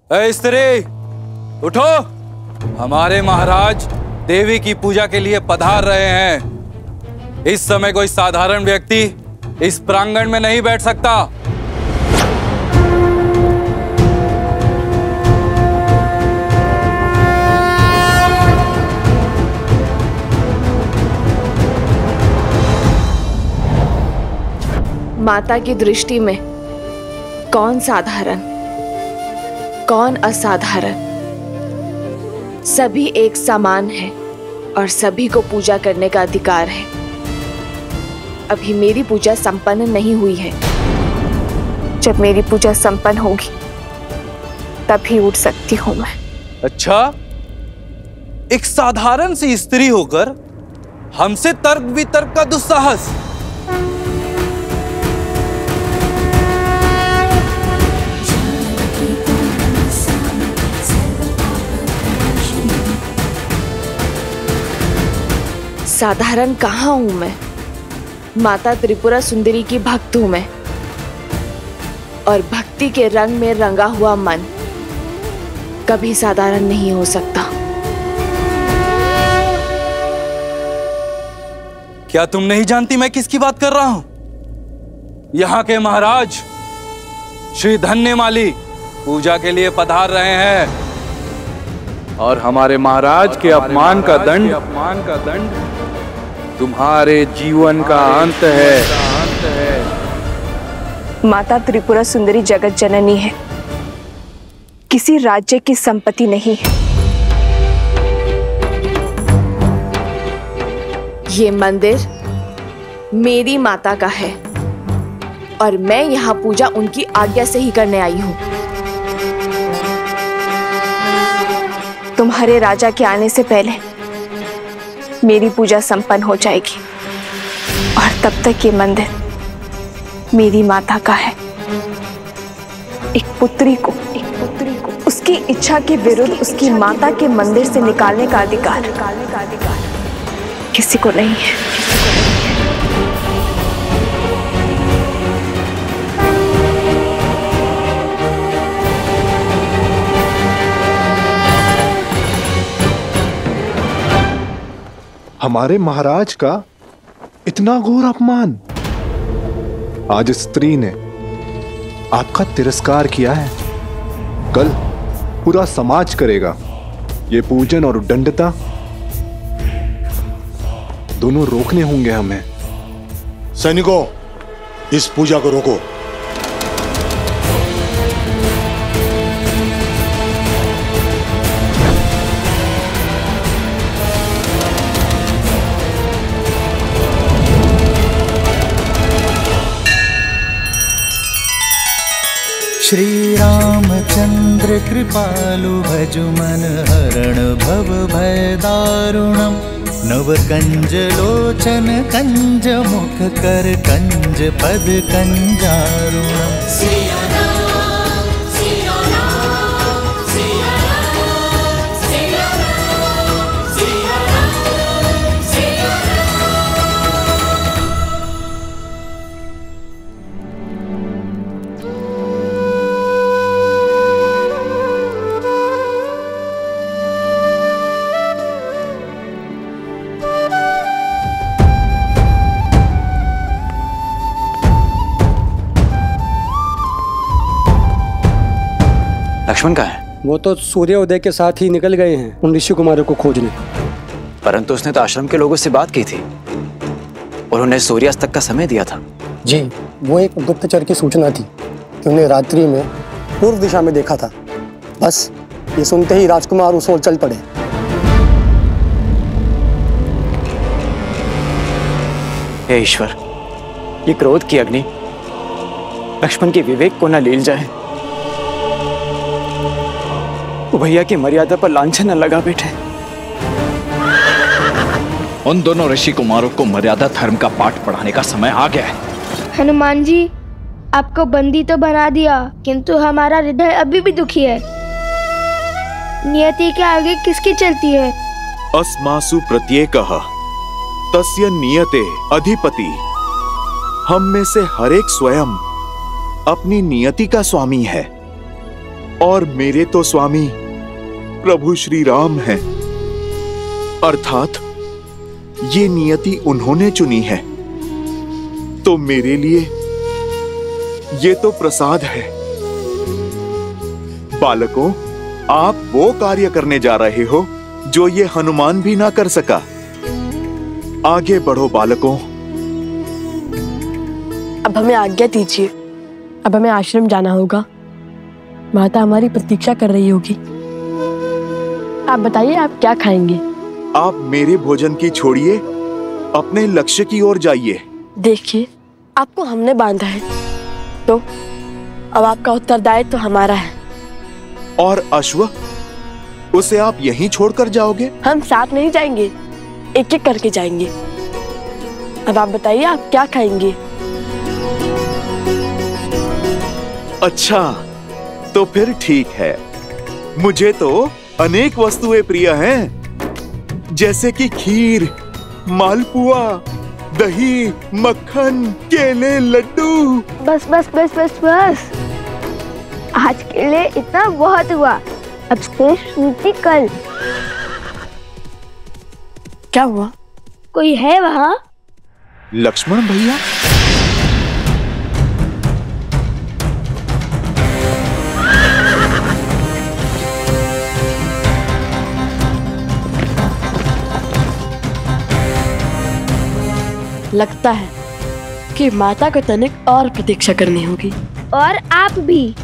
ए स्त्री, उठो। हमारे महाराज देवी की पूजा के लिए पधार रहे हैं। इस समय कोई साधारण व्यक्ति इस प्रांगण में नहीं बैठ सकता। माता की दृष्टि में कौन साधारण, कौन असाधारण, सभी एक समान है और सभी को पूजा करने का अधिकार है। अभी मेरी पूजा संपन्न नहीं हुई है। जब मेरी पूजा संपन्न होगी तभी उठ सकती हूं मैं। अच्छा, एक साधारण सी स्त्री होकर हमसे तर्क वितर्क का दुस्साहस। साधारण कहाँ हूं मैं? माता त्रिपुरा सुंदरी की भक्त हूं मैं, और भक्ति के रंग में रंगा हुआ मन कभी साधारण नहीं हो सकता। क्या तुम नहीं जानती मैं किसकी बात कर रहा हूं? यहाँ के महाराज श्री धन्यमाली पूजा के लिए पधार रहे हैं, और हमारे महाराज के अपमान का दंड तुम्हारे जीवन का अंत है। माता त्रिपुरा सुंदरी जगत जननी है, किसी राज्य की संपत्ति नहीं है। ये मंदिर मेरी माता का है और मैं यहाँ पूजा उनकी आज्ञा से ही करने आई हूँ। तुम्हारे राजा के आने से पहले मेरी पूजा संपन्न हो जाएगी और तब तक ये मंदिर मेरी माता का है। एक पुत्री को उसकी इच्छा के विरुद्ध उसकी माता के मंदिर से निकालने का अधिकार किसी को नहीं है। हमारे महाराज का इतना घोर अपमान। आज स्त्री ने आपका तिरस्कार किया है, कल पूरा समाज करेगा। ये पूजन और उद्दंडता दोनों रोकने होंगे हमें। सैनिकों, इस पूजा को रोको। श्री रामचंद्र कृपालु भजु मन हरण भव भय दारुणम। नव कंज लोचन कंज मुख कर कंज पद कंजारुणम। लक्ष्मण कहाँ है? वो तो सूर्योदय के साथ ही निकल गए हैं उन ऋषि कुमारों को खोजने। परंतु उसने तो आश्रम के लोगों से बात की थी और उन्हें सूर्यास्त तक का समय दिया था। जी, वो एक गुप्तचर की सूचना थी कि उन्हें रात्रि में पूर्व दिशा में देखा था। बस ये सुनते ही राजकुमार उस ओर चल पड़े। हे ईश्वर, ये क्रोध की अग्नि लक्ष्मण के विवेक को न लील जाए। भैया की मर्यादा पर लांछन न लगा बैठे। उन दोनों ऋषि कुमारों को मर्यादा धर्म का पाठ पढ़ाने का समय आ गया है। हनुमान जी, आपको बंदी तो बना दिया, किंतु हमारा हृदय अभी भी दुखी है। नियति के आगे किसकी चलती है? अस्मासु प्रत्येकः तस्य नियते अधिपति। हम में से हर एक स्वयं अपनी नियति का स्वामी है। और मेरे तो स्वामी प्रभु श्री राम हैं। अर्थात ये नियति उन्होंने चुनी है, तो मेरे लिए ये तो प्रसाद है। बालकों, आप वो कार्य करने जा रहे हो जो ये हनुमान भी ना कर सका। आगे बढ़ो बालकों। अब हमें आज्ञा दीजिए, अब हमें आश्रम जाना होगा। माता हमारी प्रतीक्षा कर रही होगी। आप बताइए, आप क्या खाएंगे? आप मेरे भोजन की छोड़िए, अपने लक्ष्य की ओर जाइए। देखिए, आपको हमने बांधा है, तो अब आपका उत्तरदायित्व तो हमारा है। और अश्व, उसे आप यहीं छोड़कर जाओगे? हम साथ नहीं जाएंगे, एक एक करके जाएंगे। अब आप बताइए, आप क्या खाएंगे? अच्छा, तो फिर ठीक है। मुझे तो अनेक वस्तुएं प्रिय हैं, जैसे कि खीर, मालपुआ, दही, मक्खन, केले, लड्डू। बस बस बस बस बस, आज के लिए इतना बहुत हुआ। अब शेष नीति कल। क्या हुआ? कोई है वहाँ? लक्ष्मण भैया? लगता है कि माता को तनिक और प्रतीक्षा करनी होगी। और आप भी।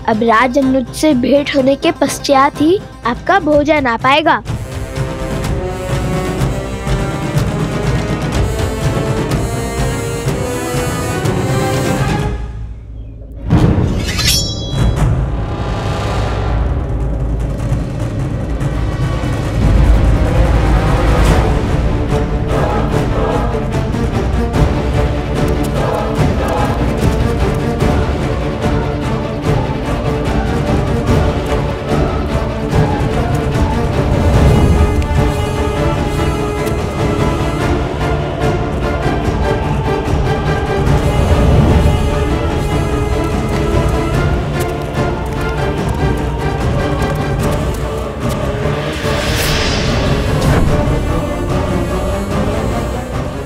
अब राज अनुज से भेंट होने के पश्चात ही आपका भोजन आ पाएगा।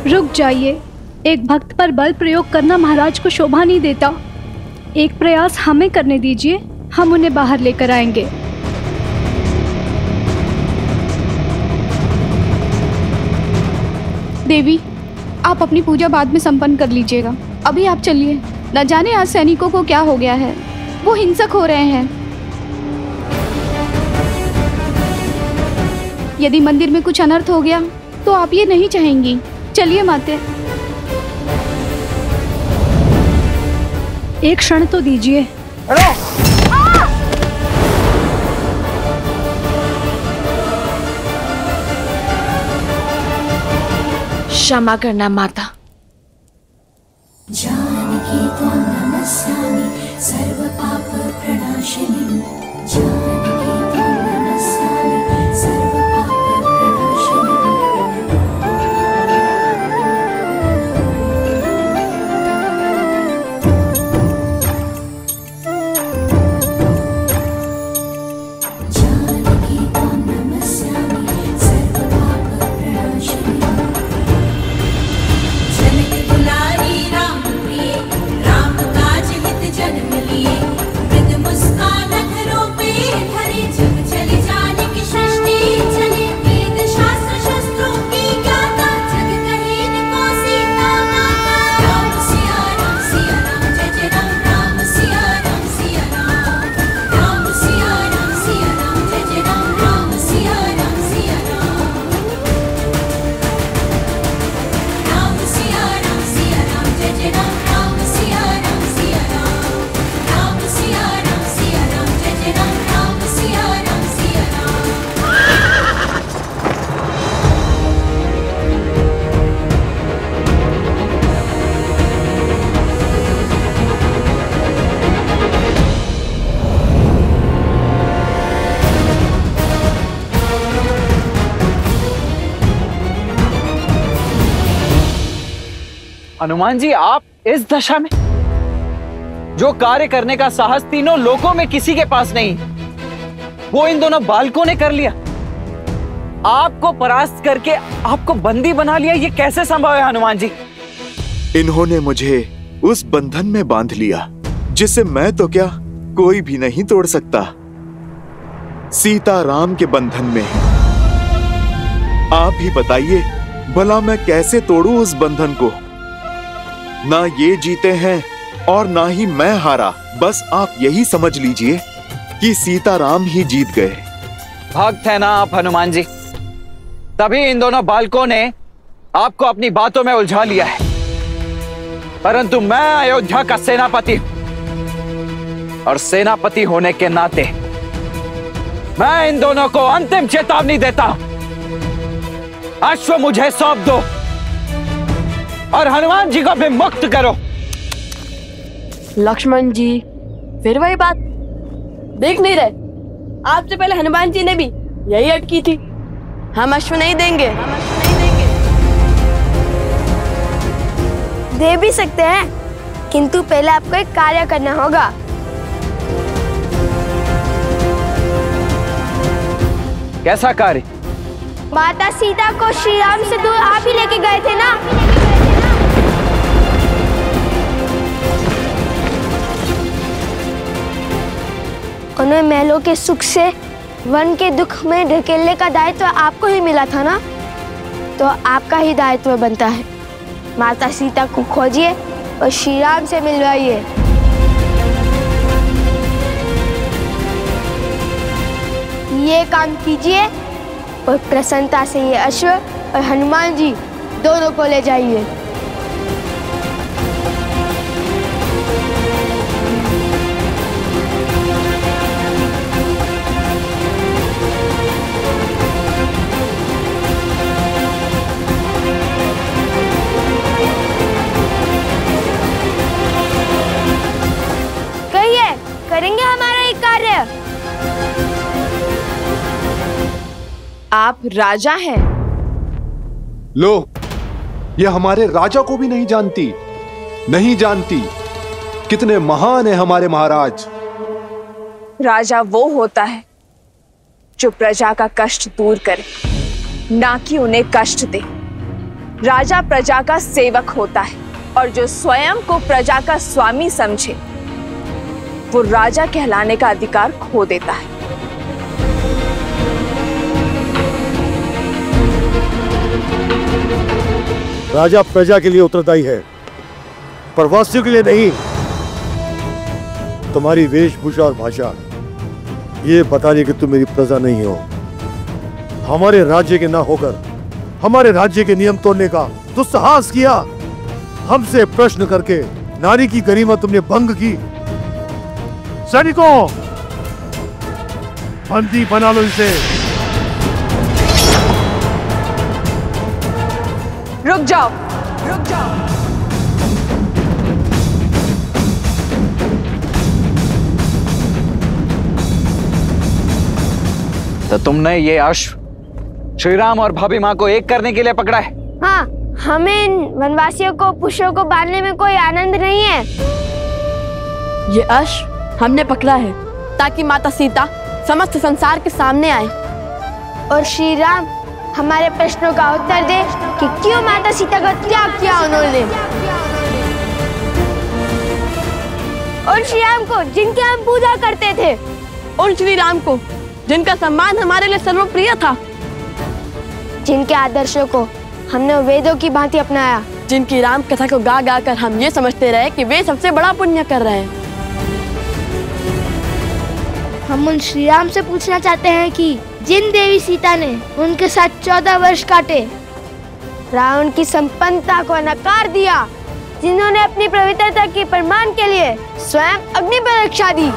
रुक जाइए, एक भक्त पर बल प्रयोग करना महाराज को शोभा नहीं देता। एक प्रयास हमें करने दीजिए, हम उन्हें बाहर लेकर आएंगे। देवी, आप अपनी पूजा बाद में संपन्न कर लीजिएगा। अभी आप चलिए, न जाने आज सैनिकों को क्या हो गया है, वो हिंसक हो रहे हैं। यदि मंदिर में कुछ अनर्थ हो गया तो आप ये नहीं चाहेंगी। चलिए माते, एक क्षण तो दीजिए। क्षमा करना माता। जानकी त्वां नमस्यामि सर्व पाप प्रणाशिनी। जानकी त्वां नमस्यामि सर्व पाप प्रणाशिनी। जानकी त्वां नमस्यामि सर्व पाप प्रणाशिनी। जनक दुलारी राम प्रिय, राम काज हित जन्म लिए। मृद मुस्कान अधरों पे धरे, जब चले जानकी सृष्टि चले। वेद शास्त्र शस्त्रों की ज्ञाता, जग कहे इनको सीता माता। राम सिया राम जय जय राम। राम सिया राम राम सिया राम जय जय राम। राम सिया राम राम सिया राम जय जय राम। राम सिया राम राम सिया राम जय जय राम। राम सिया राम हनुमान जी, आप इस दशा में? जो कार्य करने का साहस तीनों लोकों में किसी के पास नहीं, वो इन दोनों बालकों ने कर लिया। आपको परास्त करके आपको बंदी बना लिया। ये कैसे संभव है हनुमान जी? इन्होंने मुझे उस बंधन में बांध लिया जिसे मैं तो क्या कोई भी नहीं तोड़ सकता। सीता राम के बंधन में। आप ही बताइए भला मैं कैसे तोड़ूं उस बंधन को? ना ये जीते हैं और ना ही मैं हारा। बस आप यही समझ लीजिए कि सीता राम ही जीत गए। भक्त है ना आप हनुमान जी, तभी इन दोनों बालकों ने आपको अपनी बातों में उलझा लिया है। परंतु मैं अयोध्या का सेनापति हूं और सेनापति होने के नाते मैं इन दोनों को अंतिम चेतावनी देता हूं। अश्व मुझे सौंप दो और हनुमान जी को भी मुक्त करो। लक्ष्मण जी, फिर वही बात, देख नहीं रहे? आपसे पहले हनुमान जी ने भी यही अटकी थी। हम अश्व नहीं देंगे। दे भी सकते हैं, किंतु पहले आपको एक कार्य करना होगा। कैसा कार्य? माता सीता को श्री राम से दूर आप ही लेके गए थे ना? उन्हें महलों के सुख से वन के दुख में ढकेलने का दायित्व आपको ही मिला था ना? तो आपका ही दायित्व बनता है। माता सीता को खोजिए और श्री राम से मिलवाइए। ये काम कीजिए और प्रसन्नता से ये अश्व और हनुमान जी दोनों को ले जाइए। कहिए, करेंगे हमारा ये कार्य? आप राजा हैं। लो, ये हमारे राजा को भी नहीं जानती, नहीं जानती कितने महान है हमारे महाराज। राजा वो होता है जो प्रजा का कष्ट दूर करे, ना कि उन्हें कष्ट दे। राजा प्रजा का सेवक होता है और जो स्वयं को प्रजा का स्वामी समझे वो राजा कहलाने का अधिकार खो देता है। राजा प्रजा के लिए उत्तरदायी है, प्रवासियों के लिए नहीं। तुम्हारी वेशभूषा और भाषा ये बता रही कि तुम मेरी प्रजा नहीं हो। हमारे राज्य के ना होकर हमारे राज्य के नियम तोड़ने का दुस्साहस किया। हमसे प्रश्न करके नारी की गरिमा तुमने भंग की। सैनिकों, बंदी बना लो इसे। रुक जाओ, रुक जाओ। तो तुमने ये अश्व श्री राम और भाभी माँ को एक करने के लिए पकड़ा है? हाँ, हमें इन वनवासियों को पुष्पों को बांधने में कोई आनंद नहीं है। ये अश्व हमने पकड़ा है ताकि माता सीता समस्त संसार के सामने आए और श्री राम हमारे प्रश्नों का उत्तर दे कि क्यों माता सीता का त्याग किया उन्होंने। और श्री राम को जिनकी हम पूजा करते थे, और श्री राम को जिनका सम्मान हमारे लिए सर्वप्रिय था, जिनके आदर्शों को हमने वेदों की भांति अपनाया, जिनकी राम कथा को गा गा कर हम ये समझते रहे कि वे सबसे बड़ा पुण्य कर रहे हैं। हम उन श्री राम से पूछना चाहते हैं कि जिन देवी सीता ने उनके साथ 14 वर्ष काटे, रावण की संपन्नता को नकार दिया, जिन्होंने अपनी पवित्रता के प्रमाण के लिए स्वयं अग्नि परीक्षा दी,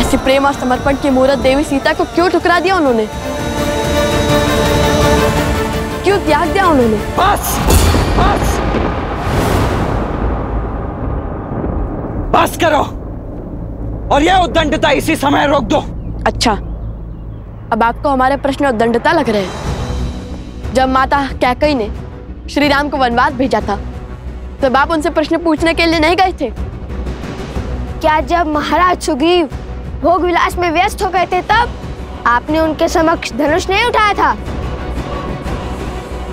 ऐसे प्रेम और समर्पण की मूर्त देवी सीता को क्यों ठुकरा दिया उन्होंने? क्यों त्याग दिया उन्होंने? बस, बस, बस करो और यह उद्दंडता इसी समय रोक दो। अच्छा, अब आपको हमारे प्रश्न उद्दंडता लग रहे हैं। जब माता कैकेयी ने श्री राम को वनवास भेजा था तो आप उनसे प्रश्न पूछने के लिए नहीं गए थे? क्या जब महाराज सुग्रीव भोग विलास में व्यस्त हो गए थे तब आपने उनके समक्ष धनुष नहीं उठाया था?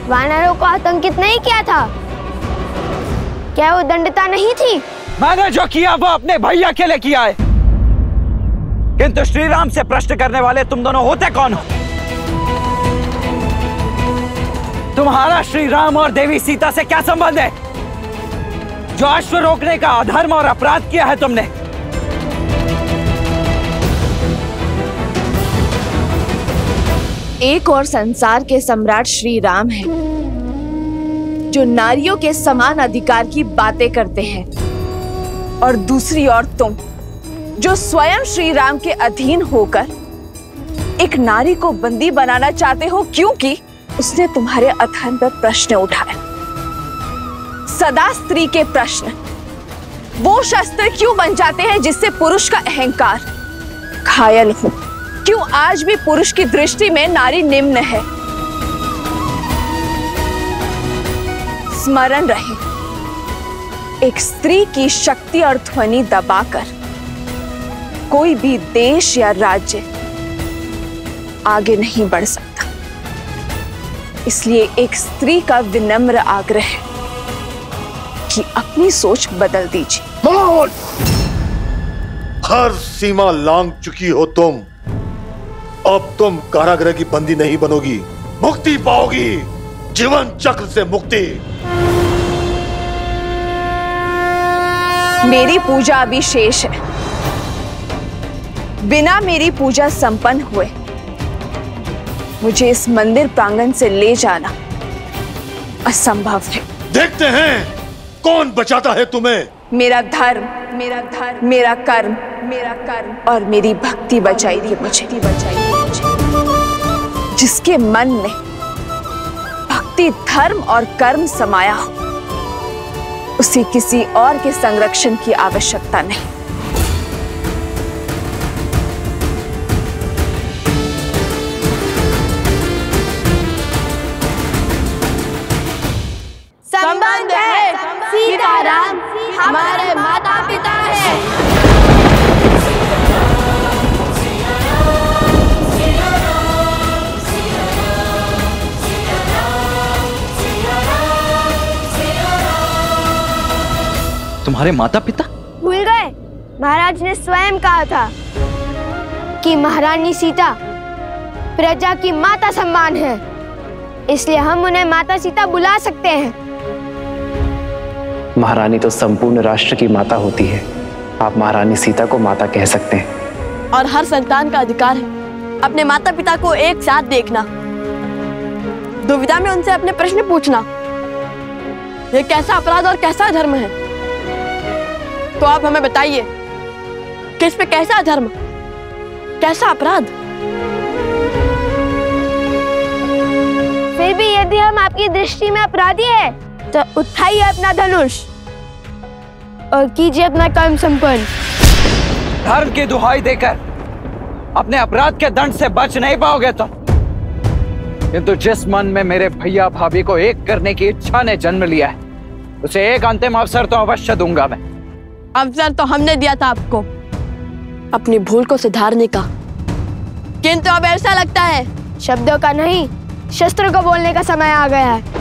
वानरों को आतंकित नहीं किया था? क्या वो दंडता नहीं थी? मैंने जो किया वो अपने भैया के लिए किया है, किंतु श्री राम से प्रश्न करने वाले तुम दोनों होते कौन हो? तुम्हारा श्री राम और देवी सीता से क्या संबंध है? जो अश्व रोकने का अधर्म और अपराध किया है तुमने। एक और संसार के सम्राट श्री राम हैं, जो नारियों के समान अधिकार की बातें करते हैं, और दूसरी ओर तुम, जो स्वयं श्री राम के अधीन होकर एक नारी को बंदी बनाना चाहते हो क्योंकि उसने तुम्हारे अधर्म पर प्रश्न उठाया। सदा स्त्री के प्रश्न वो शस्त्र क्यों बन जाते हैं जिससे पुरुष का अहंकार घायल हो? क्यों आज भी पुरुष की दृष्टि में नारी निम्न है? स्मरण रहे, एक स्त्री की शक्ति और ध्वनि दबाकर कोई भी देश या राज्य आगे नहीं बढ़ सकता। इसलिए एक स्त्री का विनम्र आग्रह है कि अपनी सोच बदल दीजिए। हर सीमा लांघ चुकी हो तुम। अब तुम कारागृह की बंदी नहीं बनोगी, मुक्ति पाओगी, जीवन चक्र से मुक्ति। मेरी पूजा अभी शेष है। बिना मेरी पूजा संपन्न हुए मुझे इस मंदिर प्रांगण से ले जाना असंभव है। देखते हैं कौन बचाता है तुम्हें। मेरा धर्म, मेरा कर्म और मेरी भक्ति बचाएगी मुझे। जिसके मन में भक्ति, धर्म और कर्म समाया हो, उसे किसी और के संरक्षण की आवश्यकता नहीं। संबंध है, सीताराम हमारे माता पिता हैं। तुम्हारे माता पिता? भूल गए? महाराज ने स्वयं कहा था कि महारानी सीता प्रजा की माता सम्मान है, इसलिए हम उन्हें माता सीता बुला सकते हैं। महारानी तो संपूर्ण राष्ट्र की माता होती है, आप महारानी सीता को माता कह सकते हैं। और हर संतान का अधिकार है अपने माता पिता को एक साथ देखना, दुविधा में उनसे अपने प्रश्न पूछना। ये कैसा अपराध और कैसा धर्म है? तो आप हमें बताइए कि इस पे कैसा धर्म, कैसा अपराध? फिर भी यदि हम आपकी दृष्टि में अपराधी है तो उठाइए अपना धनुष और कीजिए अपना कर्म संपन्न। धर्म की दुहाई देकर अपने अपराध के दंड से बच नहीं पाओगे तुम। किंतु जिस मन में मेरे भैया भाभी को एक करने की इच्छा ने जन्म लिया है, उसे एक अंतिम अवसर तो अवश्य दूंगा मैं। अवसर तो हमने दिया था आपको अपनी भूल को सुधारने का, किंतु अब ऐसा लगता है शब्दों का नहीं, शस्त्रों को बोलने का समय आ गया है।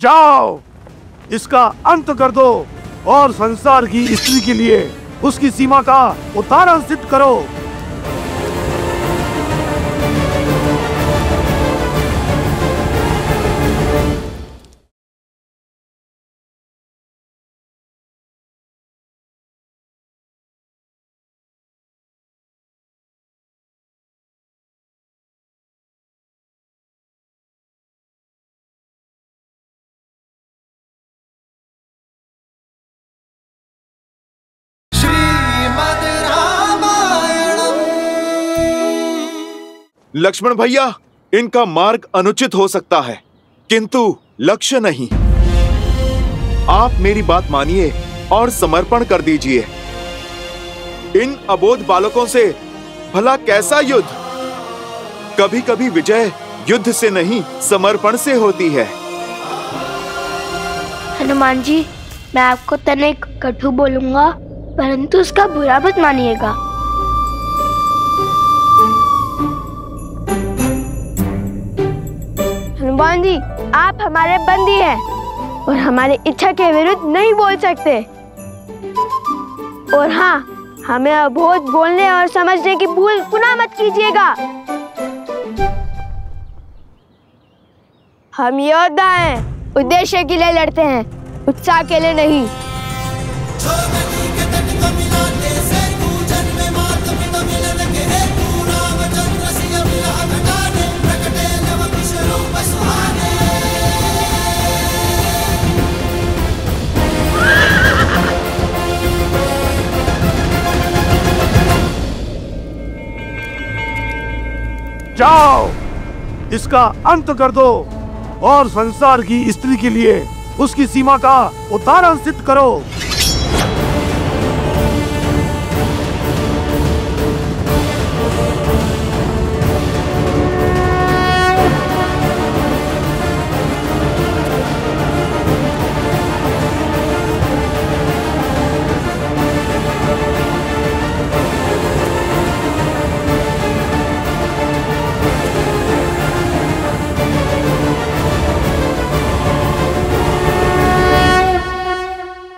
जाओ, इसका अंत कर दो और संसार की स्त्री के लिए उसकी सीमा का उतारण सिद्ध करो। लक्ष्मण भैया, इनका मार्ग अनुचित हो सकता है, किंतु लक्ष्य नहीं। आप मेरी बात मानिए और समर्पण कर दीजिए। इन अबोध बालकों से भला कैसा युद्ध? कभी कभी विजय युद्ध से नहीं, समर्पण से होती है। हनुमान जी, मैं आपको तनिक कटु बोलूंगा, परंतु उसका बुरा मत मानिएगा। हनुमान जी, आप हमारे बंदी हैं और हमारी इच्छा के विरुद्ध नहीं बोल सकते। और हाँ, हमें अबोध बोलने और समझने की भूल पुनः मत कीजिएगा। हम योद्धा हैं, उद्देश्य के लिए लड़ते हैं, उत्साह के लिए नहीं। जाओ, इसका अंत कर दो और संसार की स्त्री के लिए उसकी सीमा का उदाहरण सिद्ध करो।